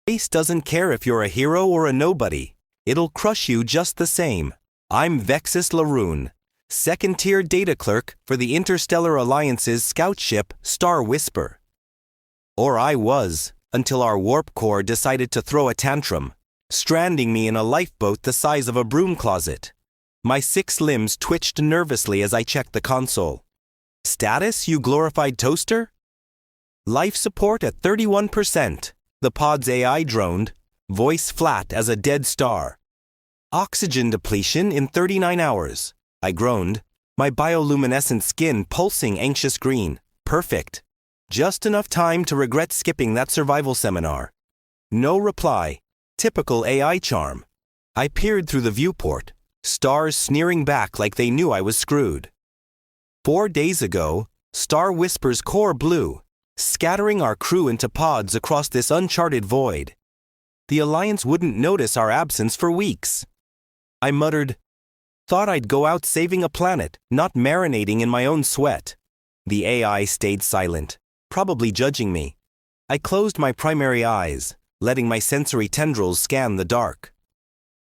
Space doesn't care if you're a hero or a nobody. It'll crush you just the same. I'm Vexus Laroon, second-tier data clerk for the Interstellar Alliance's scout ship Star Whisper. Or I was, until our warp core decided to throw a tantrum, stranding me in a lifeboat the size of a broom closet. My 6 limbs twitched nervously as I checked the console. Status, you glorified toaster? Life support at 31%. The pod's AI droned, voice flat as a dead star. Oxygen depletion in 39 hours. I groaned, my bioluminescent skin pulsing anxious green. Perfect. Just enough time to regret skipping that survival seminar. No reply. Typical AI charm. I peered through the viewport, stars sneering back like they knew I was screwed. 4 days ago, Star Whisper's core blew, scattering our crew into pods across this uncharted void. The Alliance wouldn't notice our absence for weeks. I muttered, "Thought I'd go out saving a planet, not marinating in my own sweat." The AI stayed silent, probably judging me. I closed my primary eyes, letting my sensory tendrils scan the dark.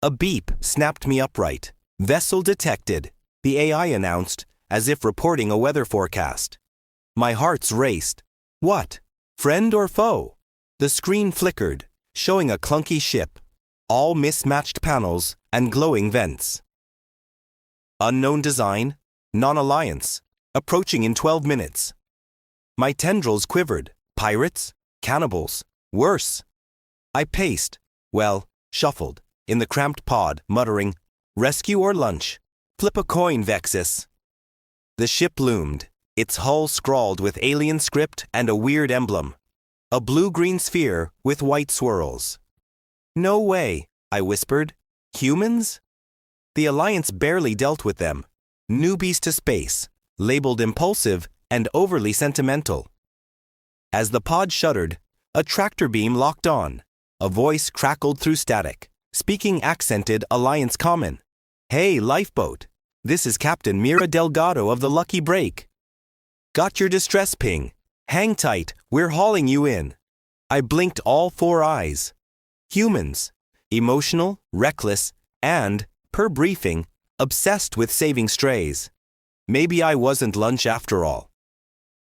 A beep snapped me upright. "Vessel detected," the AI announced, as if reporting a weather forecast. My hearts raced. What? Friend or foe? The screen flickered, showing a clunky ship, all mismatched panels and glowing vents. Unknown design, non-alliance, approaching in 12 minutes. My tendrils quivered. Pirates? Cannibals? Worse. I paced, shuffled, in the cramped pod, muttering, "Rescue or lunch? Flip a coin, Vexus." The ship loomed, its hull scrawled with alien script and a weird emblem. A blue-green sphere with white swirls. "No way," I whispered. "Humans?" The Alliance barely dealt with them. Newbies to space, labeled impulsive and overly sentimental. As the pod shuddered, a tractor beam locked on. A voice crackled through static, speaking accented Alliance common. "Hey, lifeboat. This is Captain Mira Delgado of the Lucky Break. Got your distress ping. Hang tight, we're hauling you in." I blinked all 4 eyes. Humans. Emotional, reckless, and, per briefing, obsessed with saving strays. Maybe I wasn't lunch after all.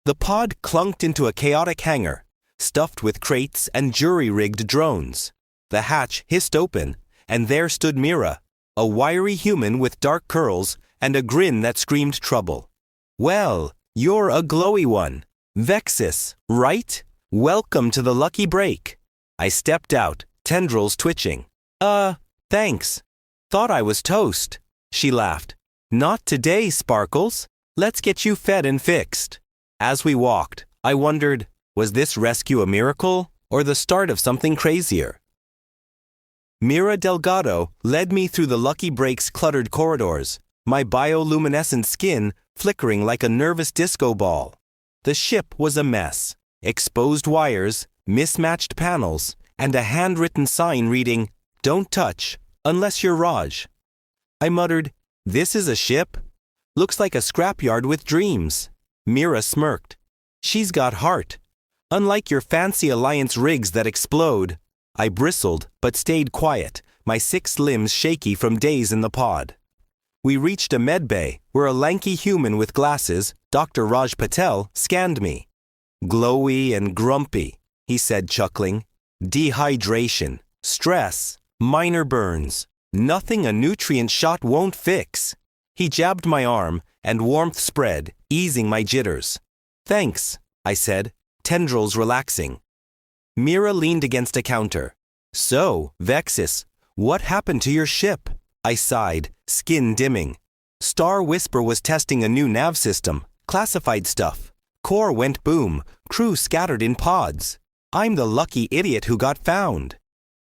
The pod clunked into a chaotic hangar, stuffed with crates and jury-rigged drones. The hatch hissed open, and there stood Mira, a wiry human with dark curls and a grin that screamed trouble. "Well, you're a glowy one. Vexus, right? Welcome to the Lucky Break." I stepped out, tendrils twitching. Thanks. Thought I was toast." She laughed. "Not today, Sparkles. Let's get you fed and fixed." As we walked, I wondered, was this rescue a miracle or the start of something crazier? Mira Delgado led me through the Lucky Break's cluttered corridors, my bioluminescent skin flickering like a nervous disco ball. The ship was a mess. Exposed wires, mismatched panels, and a handwritten sign reading, "Don't touch, unless you're Raj." I muttered, "This is a ship? Looks like a scrapyard with dreams." Mira smirked. "She's got heart. Unlike your fancy Alliance rigs that explode." I bristled, but stayed quiet, my 6 limbs shaky from days in the pod. We reached a medbay, where a lanky human with glasses, Dr. Raj Patel, scanned me. "Glowy and grumpy," he said, chuckling. "Dehydration, stress, minor burns. Nothing a nutrient shot won't fix." He jabbed my arm, and warmth spread, easing my jitters. "Thanks," I said, tendrils relaxing. Mira leaned against a counter. "So, Vexus, what happened to your ship?" I sighed, skin dimming. Star Whisper was testing a new nav system, classified stuff. Core went boom, crew scattered in pods. I'm the lucky idiot who got found.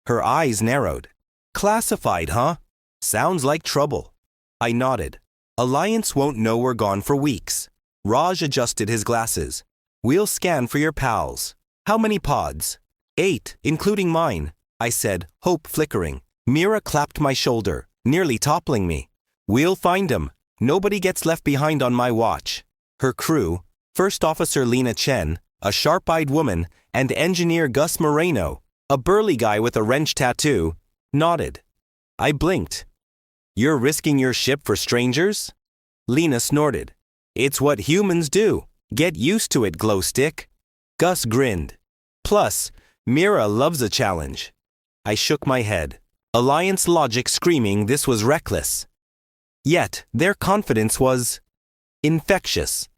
Her eyes narrowed. "Classified, huh? Sounds like trouble." I nodded. "Alliance won't know we're gone for weeks." Raj adjusted his glasses. "We'll scan for your pals." "How many pods?" 8, including mine," I said, hope flickering. Mira clapped my shoulder, nearly toppling me. "We'll find 'em. Nobody gets left behind on my watch." Her crew, First Officer Lena Chen, a sharp-eyed woman, and Engineer Gus Moreno, A burly guy with a wrench tattoo nodded. I blinked. You're risking your ship for strangers? Lena snorted. It's what humans do. Get used to it, Glowstick. Gus grinned. Plus, Mira loves a challenge. I shook my head. Alliance logic screaming this was reckless. Yet, their confidence was infectious.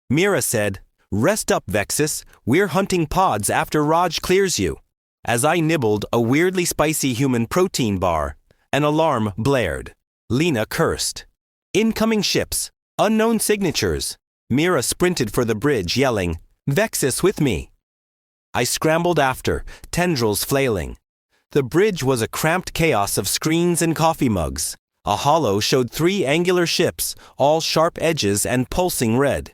Mira said, Rest up, Vexus. We're hunting pods after Raj clears you. As I nibbled a weirdly spicy human protein bar, an alarm blared. Lena cursed. Incoming ships. Unknown signatures. Mira sprinted for the bridge, yelling, Vexus with me. I scrambled after, tendrils flailing. The bridge was a cramped chaos of screens and coffee mugs. A hollow showed 3 angular ships, all sharp edges and pulsing red.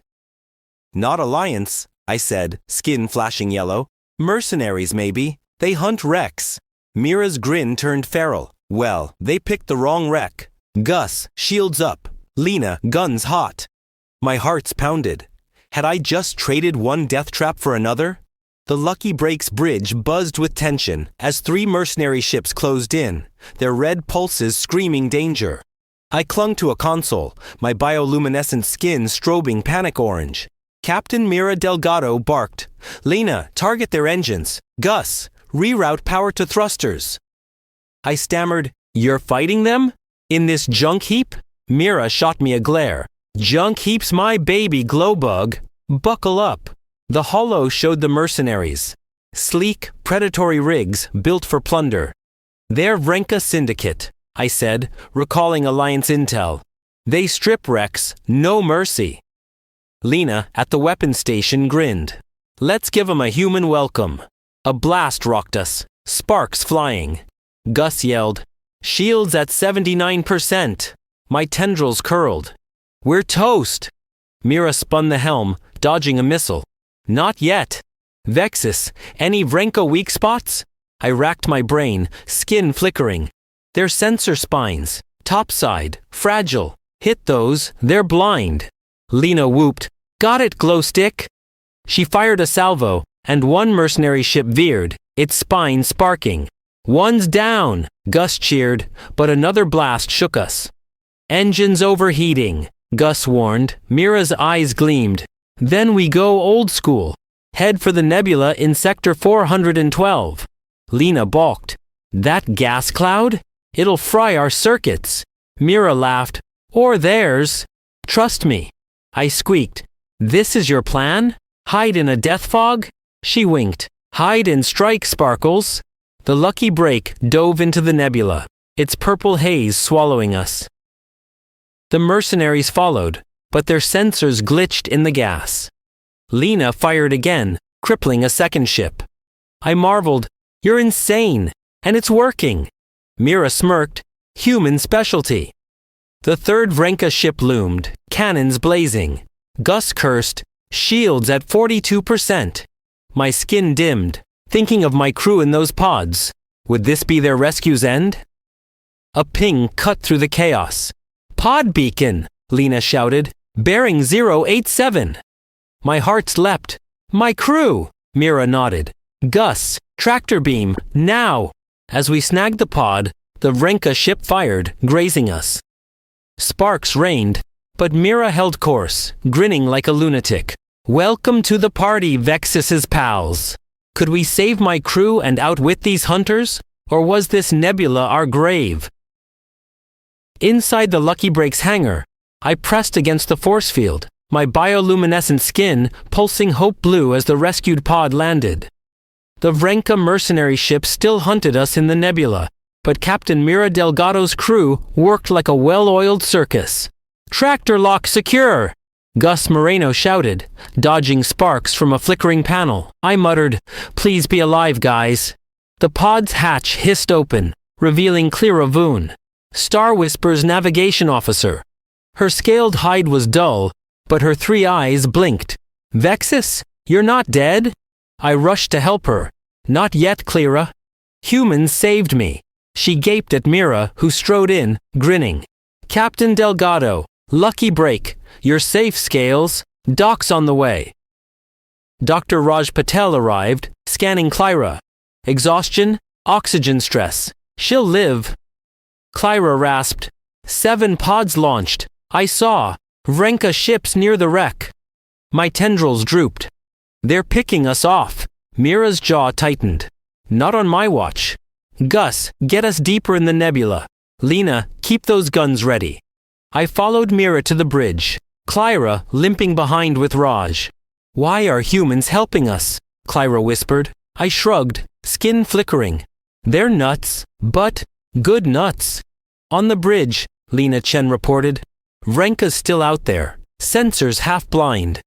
Not Alliance, I said, skin flashing yellow. Mercenaries, maybe. They hunt wrecks. Mira's grin turned feral. Well, they picked the wrong wreck. Gus, shields up. Lena, guns hot. My heart's pounded. Had I just traded one death trap for another? The Lucky Breaks bridge buzzed with tension as 3 mercenary ships closed in, their red pulses screaming danger. I clung to a console, my bioluminescent skin strobing panic orange. Captain Mira Delgado barked, Lena, target their engines. Gus, reroute power to thrusters. I stammered, You're fighting them? In this junk heap? Mira shot me a glare. Junk heap's my baby, Glowbug. Buckle up. The hollow showed the mercenaries. Sleek, predatory rigs built for plunder. They're Vrenka Syndicate, I said, recalling Alliance intel. They strip wrecks, no mercy. Lena, at the weapons station, grinned. Let's give 'em a human welcome. A blast rocked us, sparks flying. Gus yelled, Shields at 79%. My tendrils curled. We're toast. Mira spun the helm, dodging a missile. Not yet. Vexus, any Vrenka weak spots? I racked my brain, skin flickering. They're sensor spines, topside, fragile. Hit those, they're blind. Lena whooped, Got it, Glowstick. She fired a salvo, and one mercenary ship veered, its spine sparking. One's down, Gus cheered, but another blast shook us. Engines overheating, Gus warned. Mira's eyes gleamed. Then we go old school. Head for the nebula in Sector 412. Lena balked. That gas cloud? It'll fry our circuits. Mira laughed. Or theirs. Trust me. I squeaked. This is your plan? Hide in a death fog? She winked. Hide and strike, Sparkles. The Lucky Break dove into the nebula, its purple haze swallowing us. The mercenaries followed, but their sensors glitched in the gas. Lena fired again, crippling a second ship. I marveled, You're insane, and it's working. Mira smirked, Human specialty. The third Vrenka ship loomed, cannons blazing. Gus cursed, Shields at 42%. My skin dimmed, thinking of my crew in those pods. Would this be their rescue's end? A ping cut through the chaos. Pod beacon, Lena shouted. Bearing 087. My hearts leapt. My crew, Mira nodded. Gus, tractor beam, now. As we snagged the pod, the Vrenka ship fired, grazing us. Sparks rained, but Mira held course, grinning like a lunatic. Welcome to the party, Vexus's pals. Could we save my crew and outwit these hunters? Or was this nebula our grave? Inside the Lucky Breaks hangar, I pressed against the force field, my bioluminescent skin pulsing hope blue as the rescued pod landed. The Vrenka mercenary ship still hunted us in the nebula, but Captain Mira Delgado's crew worked like a well-oiled circus. Tractor lock secure! Gus Moreno shouted, dodging sparks from a flickering panel. I muttered, Please be alive, guys. The pod's hatch hissed open, revealing Clara Voon, Star Whisper's navigation officer. Her scaled hide was dull, but her 3 eyes blinked. Vexus, you're not dead? I rushed to help her. Not yet, Clara. Humans saved me. She gaped at Mira, who strode in, grinning. Captain Delgado, Lucky Break, you're safe, Scales. Doc's on the way. Dr. Raj Patel arrived, scanning Clara. Exhaustion? Oxygen stress. She'll live. Clyra rasped. 7 pods launched. I saw. Vrenka ships near the wreck. My tendrils drooped. They're picking us off. Mira's jaw tightened. Not on my watch. Gus, get us deeper in the nebula. Lena, keep those guns ready. I followed Mira to the bridge. Clyra limping behind with Raj. Why are humans helping us? Clyra whispered. I shrugged, skin flickering. They're nuts, but good nuts. On the bridge, Lena Chen reported. Vrenka's still out there, sensors half blind.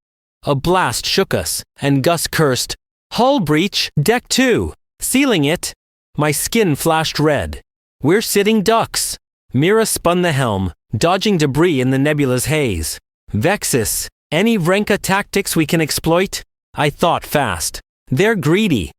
A blast shook us, and Gus cursed. Hull breach, deck 2, sealing it. My skin flashed red. We're sitting ducks. Mira spun the helm, dodging debris in the nebula's haze. Vexus, any Vrenka tactics we can exploit? I thought fast. They're greedy.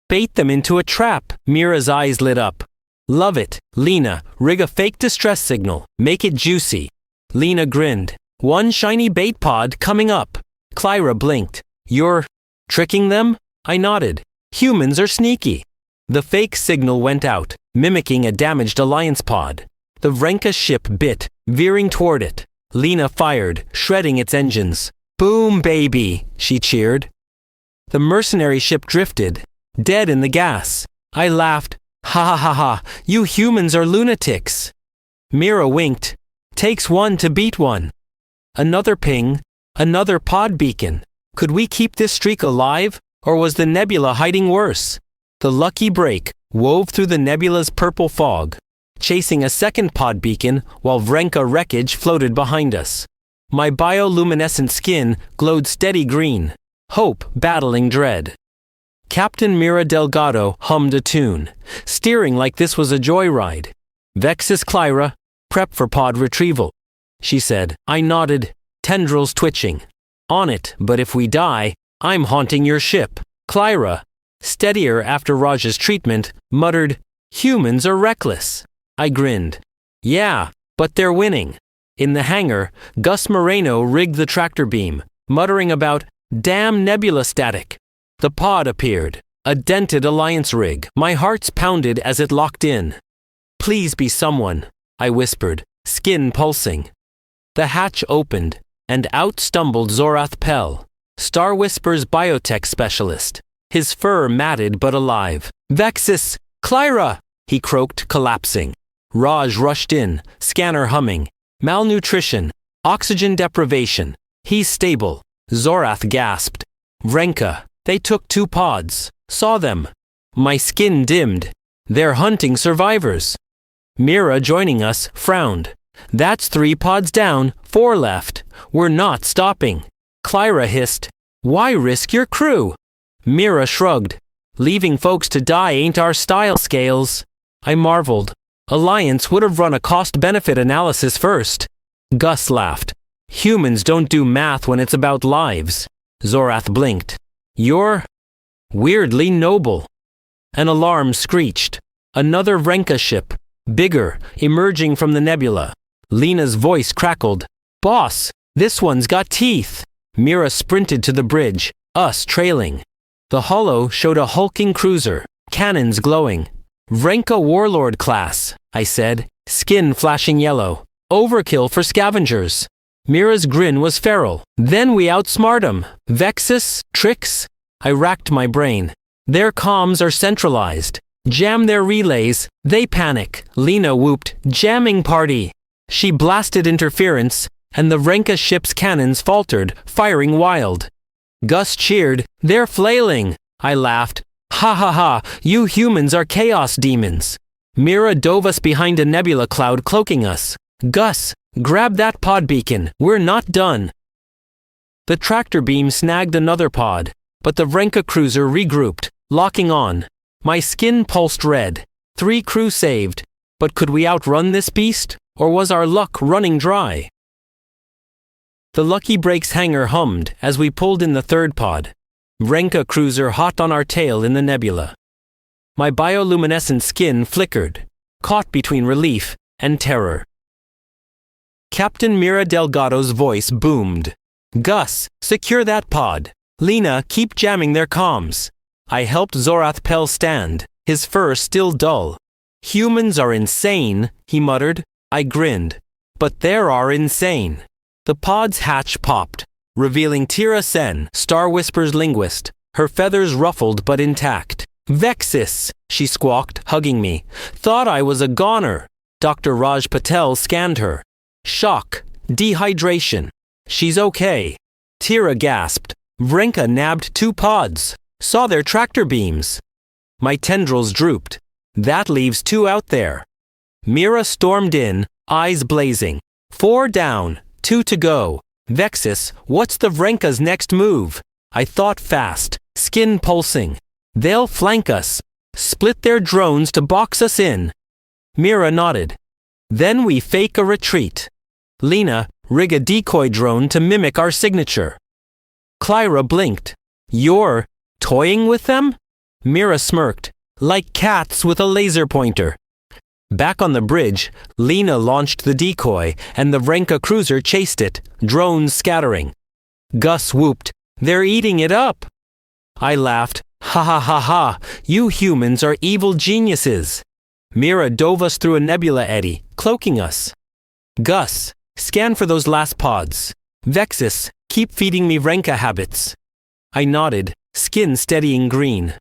Bait them into a trap. Mira's eyes lit up. Love it. Lena, rig a fake distress signal. Make it juicy. Lena grinned. 1 shiny bait pod coming up. Clyra blinked. You're tricking them? I nodded. Humans are sneaky. The fake signal went out, mimicking a damaged Alliance pod. The Vrenka ship bit, veering toward it. Lena fired, shredding its engines. Boom, baby, she cheered. The mercenary ship drifted, dead in the gas. I laughed. Ha ha ha ha, you humans are lunatics. Mira winked. Takes one to beat one. Another ping, another pod beacon. Could we keep this streak alive, or was the nebula hiding worse? The lucky break wove through the nebula's purple fog, chasing a second pod beacon while Vrenka wreckage floated behind us. My bioluminescent skin glowed steady green, hope battling dread. Captain Mira Delgado hummed a tune, steering like this was a joyride. Vexus Clyra, prep for pod retrieval, she said. I nodded, tendrils twitching. On it, but if we die, I'm haunting your ship. Clyra, steadier after Raj's treatment, muttered, humans are reckless. I grinned. Yeah, but they're winning. In the hangar, Gus Moreno rigged the tractor beam, muttering about, damn nebula static. The pod appeared, a dented Alliance rig. My heart's pounded as it locked in. Please be someone, I whispered, skin pulsing. The hatch opened, and out stumbled Zorath Pell, Star Whisper's biotech specialist, his fur matted but alive. Vexus, Clyra, he croaked, collapsing. Raj rushed in, scanner humming. Malnutrition, oxygen deprivation. He's stable. Zorath gasped. Vrenka, they took 2 pods. Saw them. My skin dimmed. They're hunting survivors. Mira, joining us, frowned. That's 3 pods down, 4 left. We're not stopping. Clyra hissed. Why risk your crew? Mira shrugged. Leaving folks to die ain't our style, Scales. I marveled. Alliance would have run a cost-benefit analysis first. Gus laughed. Humans don't do math when it's about lives. Zorath blinked. You're weirdly noble. An alarm screeched. Another Vrenka ship, bigger, emerging from the nebula. Lena's voice crackled. Boss, this one's got teeth. Mira sprinted to the bridge, us trailing. The holo showed a hulking cruiser, cannons glowing. Vrenka warlord class, I said, skin flashing yellow. Overkill for scavengers. Mira's grin was feral. Then we outsmart 'em. Vexus, tricks. I racked my brain. Their comms are centralized. Jam their relays, they panic. Lena whooped, jamming party. She blasted interference, and the Vrenka ship's cannons faltered, firing wild. Gus cheered, they're flailing. I laughed. Ha ha ha, you humans are chaos demons. Mira dove us behind a nebula cloud cloaking us. Gus, grab that pod beacon, we're not done. The tractor beam snagged another pod, but the Vrenka cruiser regrouped, locking on. My skin pulsed red. 3 crew saved. But could we outrun this beast? Or was our luck running dry? The Lucky Breaks hangar hummed as we pulled in the 3rd pod. Vrenka cruiser hot on our tail in the nebula. My bioluminescent skin flickered, caught between relief and terror. Captain Mira Delgado's voice boomed. Gus, secure that pod. Lena, keep jamming their comms. I helped Zorath Pell stand, his fur still dull. Humans are insane, he muttered. I grinned. But there are insane. The pod's hatch popped, revealing Tira Sen, Star Whisper's linguist, her feathers ruffled but intact. Vexis, she squawked, hugging me. Thought I was a goner. Dr. Raj Patel scanned her. Shock. Dehydration. She's okay. Tira gasped. Vrenka nabbed 2 pods. Saw their tractor beams. My tendrils drooped. That leaves 2 out there. Mira stormed in, eyes blazing. 4 down, 2 to go. Vexis, what's the Vrenka's next move? I thought fast, skin pulsing. They'll flank us. Split their drones to box us in. Mira nodded. Then we fake a retreat. Lena, rig a decoy drone to mimic our signature. Clyra blinked. You're toying with them? Mira smirked. Like cats with a laser pointer. Back on the bridge, Lena launched the decoy, and the Vrenka cruiser chased it, drones scattering. Gus whooped. They're eating it up. I laughed. Ha ha ha ha, you humans are evil geniuses. Mira dove us through a nebula eddy, cloaking us. Gus, scan for those last pods. Vexis, keep feeding me Vrenka habits. I nodded, skin steadying green.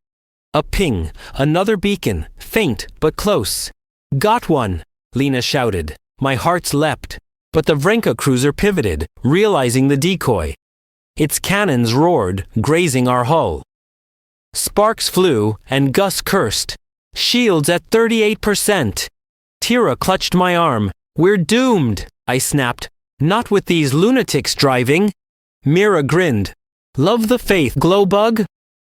A ping, another beacon, faint but close. Got one, Lena shouted. My hearts leapt. But the Vrenka cruiser pivoted, realizing the decoy. Its cannons roared, grazing our hull. Sparks flew, and Gus cursed. Shields at 38%. Tira clutched my arm. We're doomed, I snapped. Not with these lunatics driving. Mira grinned. Love the faith, Glowbug?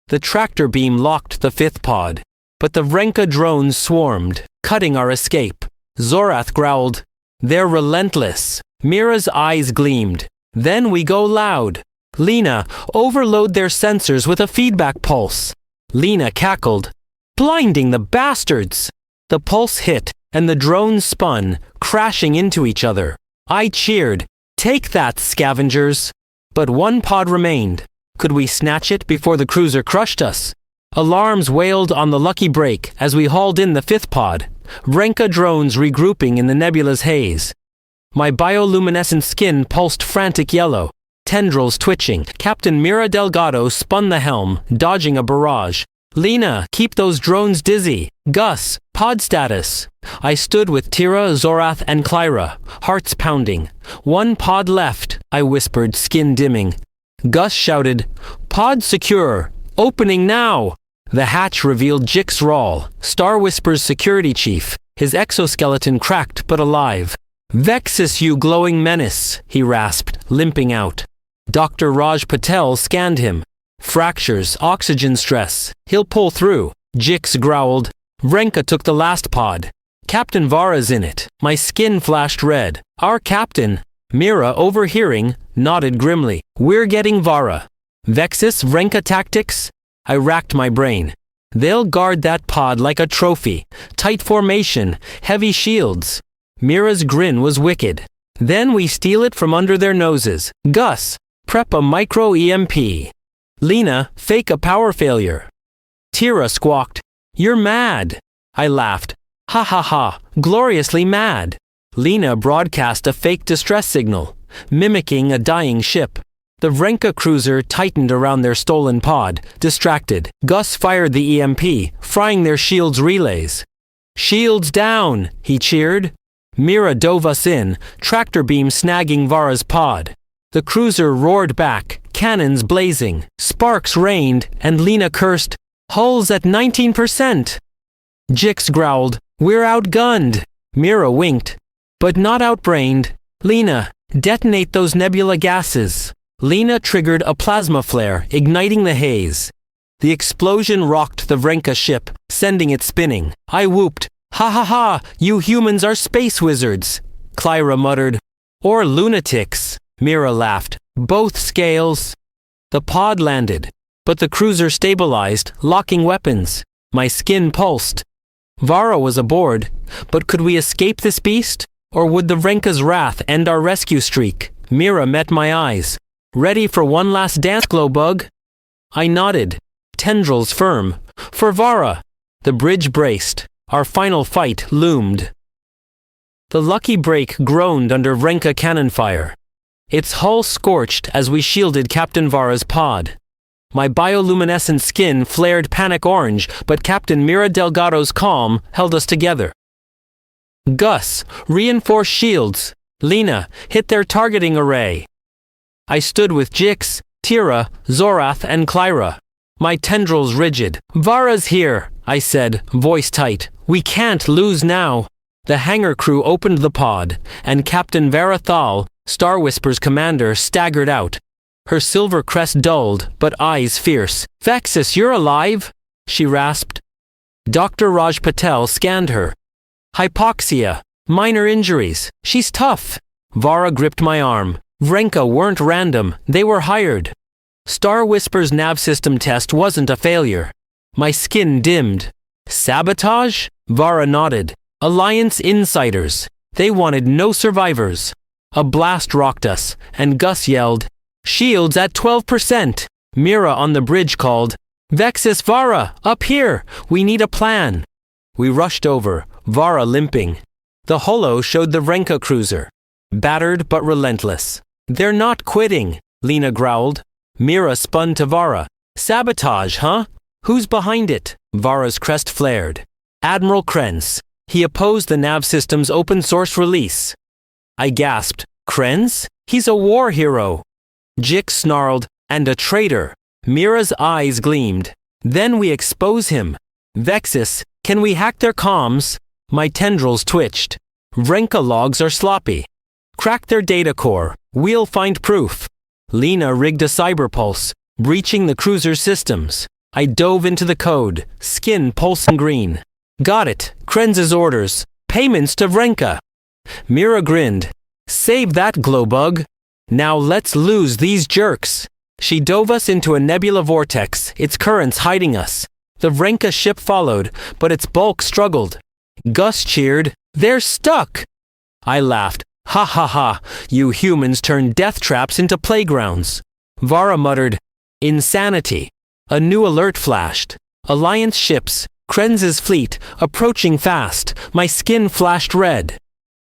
The tractor beam locked the 5th pod. But the Vrenka drones swarmed, cutting our escape. Zorath growled. They're relentless. Mira's eyes gleamed. Then we go loud. Lena, overload their sensors with a feedback pulse. Lena cackled. Blinding the bastards! The pulse hit, and the drones spun, crashing into each other. I cheered. Take that, scavengers! But 1 pod remained. Could we snatch it before the cruiser crushed us? Alarms wailed on the lucky break as we hauled in the 5th pod. Vrenka drones regrouping in the nebula's haze. My bioluminescent skin pulsed frantic yellow. Tendrils twitching, Captain Mira Delgado spun the helm, dodging a barrage. Lena, keep those drones dizzy. Gus, pod status. I stood with Tira, Zorath, and Clyra, hearts pounding. 1 pod left, I whispered, skin dimming. Gus shouted, Pod secure. Opening now. The hatch revealed Jix Rawl, Star Whisper's security chief, his exoskeleton cracked but alive. Vexis, you glowing menace, he rasped, limping out. Dr. Raj Patel scanned him. Fractures, oxygen stress. He'll pull through. Jix growled. Vrenka took the last pod. Captain Vara's in it. My skin flashed red. Our captain. Mira, overhearing, nodded grimly. We're getting Vara. Vexis, Vrenka tactics? I racked my brain. They'll guard that pod like a trophy. Tight formation, heavy shields. Mira's grin was wicked. Then we steal it from under their noses. Gus, prep a micro-EMP. Lena, fake a power failure. Tira squawked. You're mad. I laughed. Ha ha ha, gloriously mad. Lena broadcast a fake distress signal, mimicking a dying ship. The Vrenka cruiser tightened around their stolen pod, distracted. Gus fired the EMP, frying their shields' relays. Shields down, he cheered. Mira dove us in, tractor beam snagging Vara's pod. The cruiser roared back, cannons blazing. Sparks rained, and Lena cursed, Hull's at 19%. Jix growled, We're outgunned. Mira winked, but not outbrained. Lena, detonate those nebula gases. Lena triggered a plasma flare, igniting the haze. The explosion rocked the Vrenka ship, sending it spinning. I whooped, Ha ha ha, you humans are space wizards. Clyra muttered, Or lunatics. Mira laughed, Both scales. The pod landed, but the cruiser stabilized, locking weapons. My skin pulsed. Vara was aboard, but could we escape this beast? Or would the Vrenka's wrath end our rescue streak? Mira met my eyes. Ready for one last dance, Glowbug? I nodded, tendrils firm. For Vara. The bridge braced. Our final fight loomed. The lucky break groaned under Vrenka cannon fire. Its hull scorched as we shielded Captain Vara's pod. My bioluminescent skin flared panic orange, but Captain Mira Delgado's calm held us together. Gus, reinforce shields. Lena, hit their targeting array. I stood with Jix, Tira, Zorath, and Clyra. My tendrils rigid. Vara's here, I said, voice tight. We can't lose now. The hangar crew opened the pod, and Captain Vara Thal, Star Whisper's commander, staggered out. Her silver crest dulled, but eyes fierce. Vexus, you're alive? She rasped. Dr. Raj Patel scanned her. Hypoxia. Minor injuries. She's tough. Vara gripped my arm. Vrenka weren't random, they were hired. Star Whisper's nav system test wasn't a failure. My skin dimmed. Sabotage? Vara nodded. Alliance insiders. They wanted no survivors. A blast rocked us, and Gus yelled, Shields at 12%. Mira on the bridge called, Vexus Vara, up here, we need a plan. We rushed over, Vara limping. The holo showed the Vrenka cruiser. Battered but relentless. They're not quitting, Lena growled. Mira spun to Vara. Sabotage, huh? Who's behind it? Vara's crest flared. Admiral Krenz. He opposed the nav system's open source release. I gasped. Krenz? He's a war hero. Jix snarled, and a traitor. Mira's eyes gleamed. Then we expose him. Vexus, can we hack their comms? My tendrils twitched. Vrenka logs are sloppy. Crack their data core. We'll find proof. Lena rigged a cyberpulse, breaching the cruiser's systems. I dove into the code, skin pulsing green. Got it. Krenz's orders. Payments to Vrenka. Mira grinned. Save that, glowbug. Now let's lose these jerks. She dove us into a nebula vortex, its currents hiding us. The Vrenka ship followed, but its bulk struggled. Gus cheered. They're stuck. I laughed. Ha ha ha, you humans turned death traps into playgrounds. Vara muttered. Insanity. A new alert flashed. Alliance ships, Krenz's fleet, approaching fast. My skin flashed red.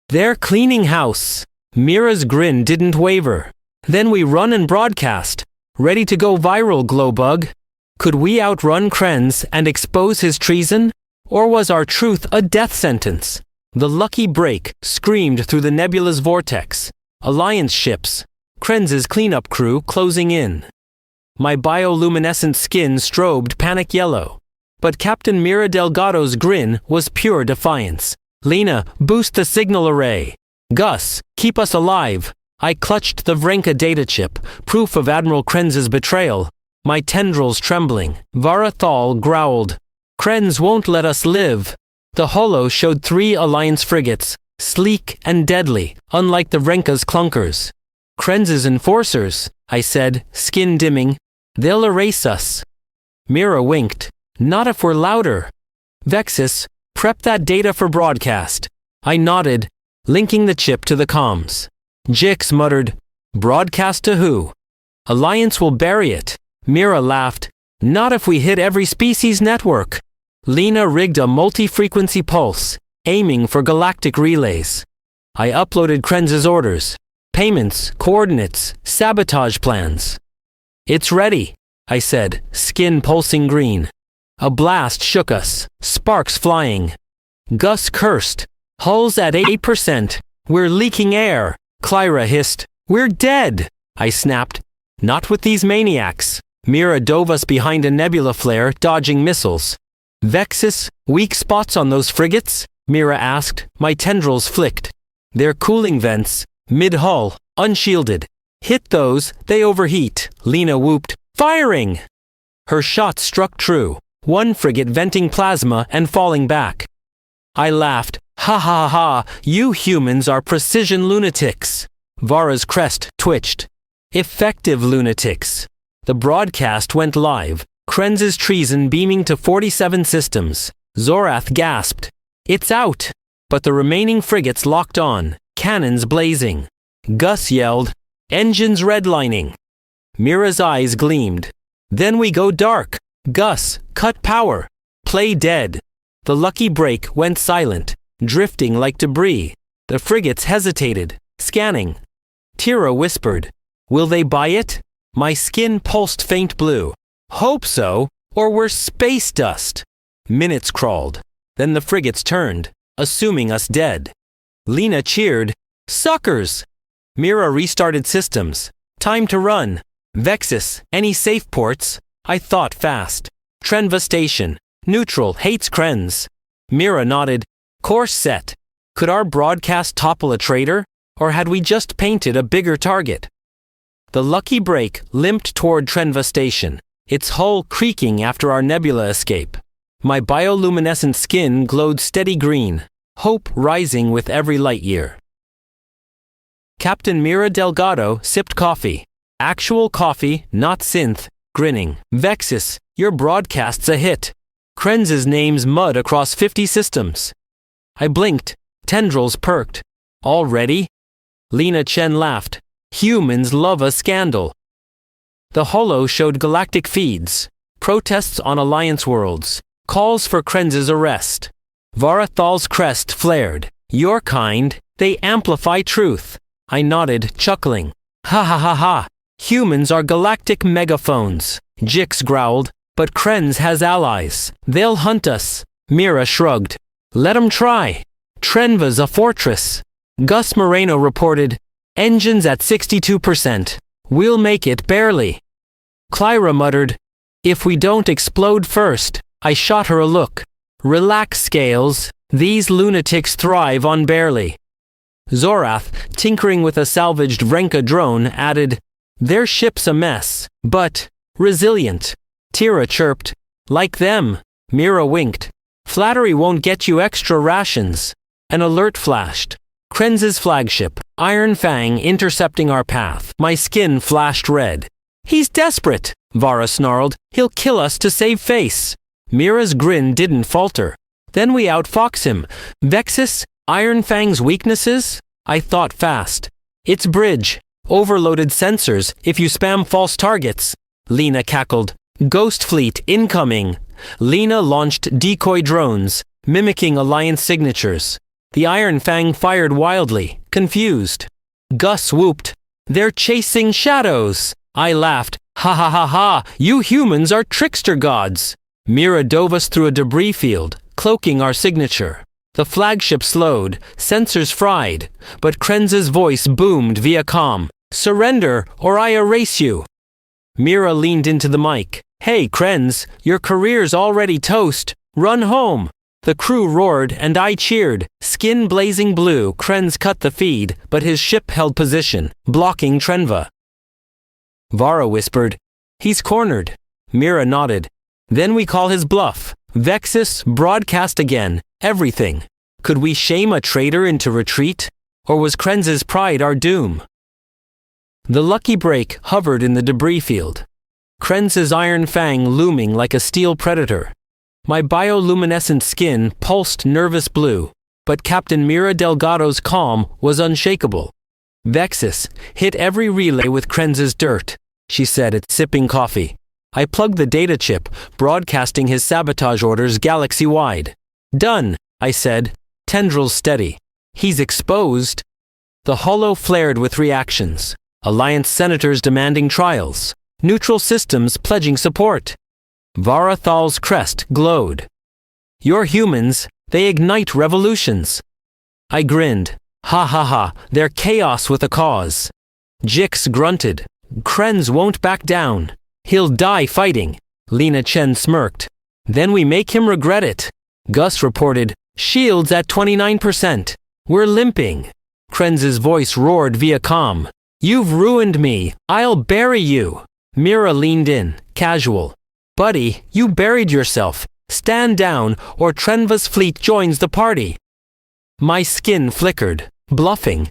They're cleaning house. Mira's grin didn't waver. Then we run and broadcast. Ready to go viral, glowbug. Could we outrun Krenz and expose his treason? Or was our truth a death sentence? The lucky break screamed through the nebula's vortex. Alliance ships. Krenz's cleanup crew closing in. My bioluminescent skin strobed panic yellow. But Captain Mira Delgado's grin was pure defiance. Lena, boost the signal array. Gus, keep us alive. I clutched the Vrenka data chip, proof of Admiral Krenz's betrayal. My tendrils trembling. Vara Thal growled. Krenz won't let us live. The holo showed 3 Alliance frigates, sleek and deadly, unlike the Vrenka's clunkers. Krenz's enforcers, I said, skin dimming. They'll erase us. Mira winked. Not if we're louder. Vexus, prep that data for broadcast. I nodded, linking the chip to the comms. Jix muttered, broadcast to who? Alliance will bury it. Mira laughed. Not if we hit every species network. Lena rigged a multi-frequency pulse, aiming for galactic relays. I uploaded Krenz's orders. Payments, coordinates, sabotage plans. It's ready, I said, skin pulsing green. A blast shook us, sparks flying. Gus cursed. Hull's at 8%. We're leaking air. Clyra hissed. We're dead. I snapped. Not with these maniacs. Mira dove us behind a nebula flare, dodging missiles. Vexus, weak spots on those frigates? Mira asked. My tendrils flicked. They're cooling vents, mid-hull, unshielded. Hit those, they overheat. Lena whooped. Firing! Her shot struck true. One frigate venting plasma and falling back. I laughed. Ha ha ha, you humans are precision lunatics. Vara's crest twitched. Effective lunatics. The broadcast went live. Krenz's treason beaming to 47 systems. Zorath gasped. It's out! But the remaining frigates locked on, cannons blazing. Gus yelled, engines redlining. Mira's eyes gleamed. Then we go dark. Gus, cut power. Play dead. The lucky break went silent, drifting like debris. The frigates hesitated, scanning. Tira whispered, "Will they buy it?" My skin pulsed faint blue. "Hope so, or we're space dust." Minutes crawled. Then the frigates turned, assuming us dead. Lena cheered, "Suckers!" Mira restarted systems. "Time to run." "Vexus, any safe ports?" I thought fast. "Trenva Station. Neutral, hates Krenz." Mira nodded. "Course set." Could our broadcast topple a traitor? Or had we just painted a bigger target? The lucky break limped toward Trenva Station, its hull creaking after our nebula escape. My bioluminescent skin glowed steady green, hope rising with every light year. Captain Mira Delgado sipped coffee. Actual coffee, not synth, grinning. "Vexus, your broadcast's a hit. Krenz's name's mud across 50 systems." I blinked. Tendrils perked. "Already?" Lena Chen laughed. "Humans love a scandal." The holo showed galactic feeds. Protests on Alliance worlds. Calls for Krenz's arrest. Varathal's crest flared. "Your kind, they amplify truth." I nodded, chuckling. "Ha ha ha ha. Humans are galactic megaphones." Jix growled. "But Krenz has allies. They'll hunt us." Mira shrugged. "Let 'em try. Trenva's a fortress." Gus Moreno reported, "Engines at 62%. We'll make it barely." Clyra muttered, "If we don't explode first." I shot her a look. "Relax, Scales. These lunatics thrive on barely." Zorath, tinkering with a salvaged Vrenka drone, added, "Their ship's a mess, but resilient." Tira chirped, "Like them." Mira winked. "Flattery won't get you extra rations." An alert flashed. Krenz's flagship, Iron Fang, intercepting our path. My skin flashed red. "He's desperate," Vara snarled. "He'll kill us to save face." Mira's grin didn't falter. "Then we outfox him." "Vexus, Iron Fang's weaknesses?" I thought fast. "It's bridge. Overloaded sensors if you spam false targets." Lena cackled. "Ghost fleet incoming." Lena launched decoy drones, mimicking Alliance signatures. The Iron Fang fired wildly, confused. Gus whooped, "They're chasing shadows." I laughed. "Ha ha ha ha, you humans are trickster gods." Mira dove us through a debris field, cloaking our signature. The flagship slowed, sensors fried, but Krenz's voice boomed via comm. "Surrender, or I erase you." Mira leaned into the mic. "Hey, Krenz, your career's already toast. Run home." The crew roared and I cheered. Skin blazing blue, Krenz cut the feed, but his ship held position, blocking Trenva. Vara whispered, "He's cornered." Mira nodded. "Then we call his bluff. Vexus, broadcast again. Everything." Could we shame a traitor into retreat? Or was Krenz's pride our doom? The lucky break hovered in the debris field. Krenz's Iron Fang looming like a steel predator. My bioluminescent skin pulsed nervous blue, but Captain Mira Delgado's calm was unshakable. "Vexus, hit every relay with Krenz's dirt," she said, sipping coffee. I plugged the data chip, broadcasting his sabotage orders galaxy-wide. "Done," I said, tendrils steady. "He's exposed." The holo flared with reactions. Alliance senators demanding trials. Neutral systems pledging support. Varathal's crest glowed. "Your humans, they ignite revolutions." I grinned. "Ha ha ha, they're chaos with a cause." Jix grunted. "Krenz won't back down. He'll die fighting." Lena Chen smirked. "Then we make him regret it." Gus reported, "Shields at 29%. We're limping." Krenz's voice roared via comm. "You've ruined me. I'll bury you." Mira leaned in, casual. "Buddy, you buried yourself. Stand down, or Trenva's fleet joins the party." My skin flickered, bluffing.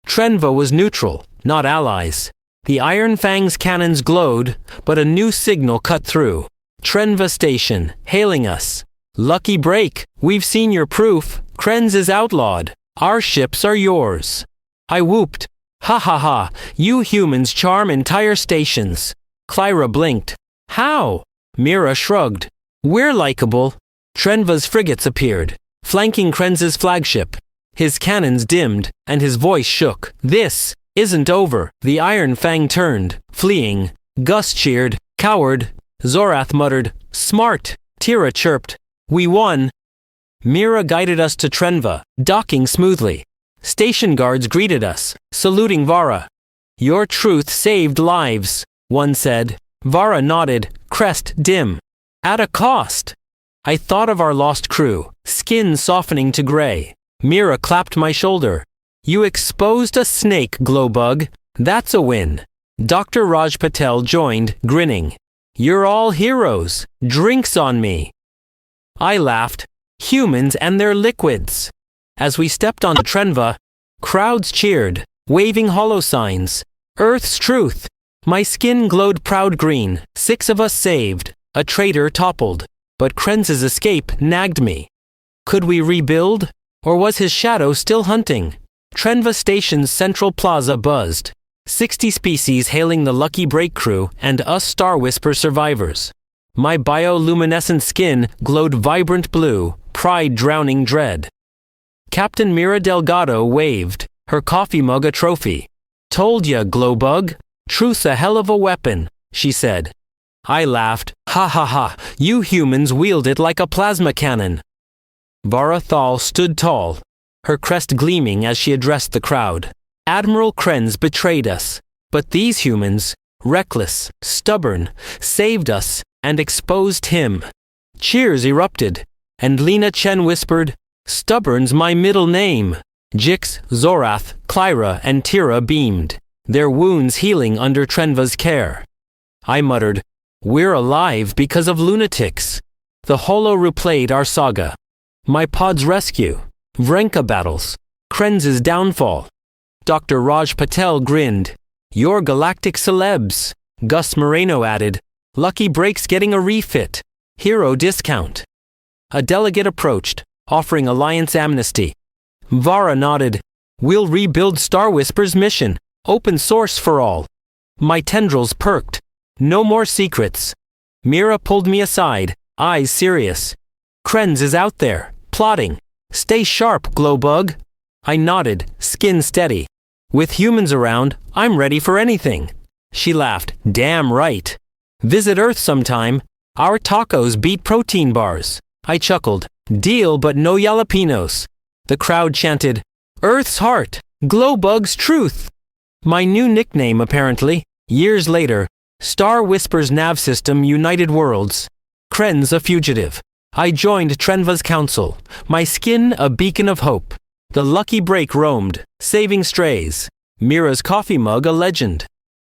Trenva was neutral, not allies. The Iron Fang's cannons glowed, but a new signal cut through. "Trenva Station, hailing us." "Lucky break, we've seen your proof. Krenz is outlawed. Our ships are yours." I whooped. "Ha ha ha, you humans charm entire stations." Clyra blinked. "How?" Mira shrugged. "We're likable." Trenva's frigates appeared, flanking Krenz's flagship. His cannons dimmed, and his voice shook. This isn't over. The Iron Fang turned, fleeing. Gus cheered. Coward. Zorath muttered. Smart. Tira chirped. We won. Mira guided us to Trenva, docking smoothly. Station guards greeted us, saluting Vara. Your truth saved lives, one said. Vara nodded, crest dim. At a cost. I thought of our lost crew, skin softening to gray. Mira clapped my shoulder. You exposed a snake, Glowbug. That's a win. Dr. Raj Patel joined, grinning. You're all heroes. Drinks on me. I laughed. Humans and their liquids. As we stepped onto Trenva, crowds cheered, waving hollow signs. Earth's truth. My skin glowed proud green. 6 of us saved. A traitor toppled. But Krenz's escape nagged me. Could we rebuild? Or was his shadow still hunting? Trenva Station's central plaza buzzed. 60 species hailing the Lucky Break crew and us Star Whisper survivors. My bioluminescent skin glowed vibrant blue, pride drowning dread. Captain Mira Delgado waved, her coffee mug a trophy. Told ya, Glowbug. Truth's a hell of a weapon, she said. I laughed. Ha ha ha, you humans wield it like a plasma cannon. Vara Thal stood tall, her crest gleaming as she addressed the crowd. Admiral Krenz betrayed us, but these humans, reckless, stubborn, saved us and exposed him. Cheers erupted, and Lena Chen whispered, Stubborn's my middle name. Jix, Zorath, Clyra, and Tira beamed, their wounds healing under Trenva's care. I muttered, We're alive because of lunatics. The Holo replayed our saga. My pod's rescue, Vrenka battles, Krenz's downfall. Dr. Raj Patel grinned. You're galactic celebs. Gus Moreno added. Lucky Break's getting a refit. Hero discount. A delegate approached, offering alliance amnesty. Vara nodded. We'll rebuild Star Whisper's mission. Open source for all. My tendrils perked. No more secrets. Mira pulled me aside, eyes serious. Krenz is out there, plotting. Stay sharp, Glowbug. I nodded, skin steady. With humans around, I'm ready for anything. She laughed. Damn right. Visit Earth sometime. Our tacos beat protein bars. I chuckled. Deal, but no jalapenos. The crowd chanted, Earth's heart, Glowbug's truth. My new nickname, apparently. Years later, Star Whisper's nav system united worlds. Krenz a fugitive. I joined Trenva's council, my skin a beacon of hope. The Lucky Break roamed, saving strays. Mira's coffee mug a legend.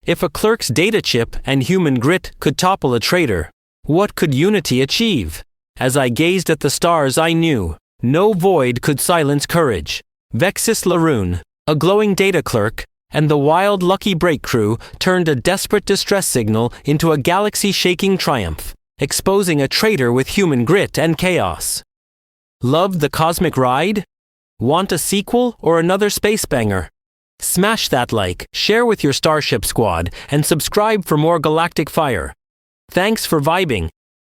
If a clerk's data chip and human grit could topple a traitor, what could unity achieve? As I gazed at the stars, I knew no void could silence courage. Vexis Laroon, a glowing data clerk, and the wild Lucky Break crew turned a desperate distress signal into a galaxy-shaking triumph, exposing a traitor with human grit and chaos. Loved the cosmic ride? Want a sequel or another space banger? Smash that like, share with your Starship squad, and subscribe for more galactic fire. Thanks for vibing,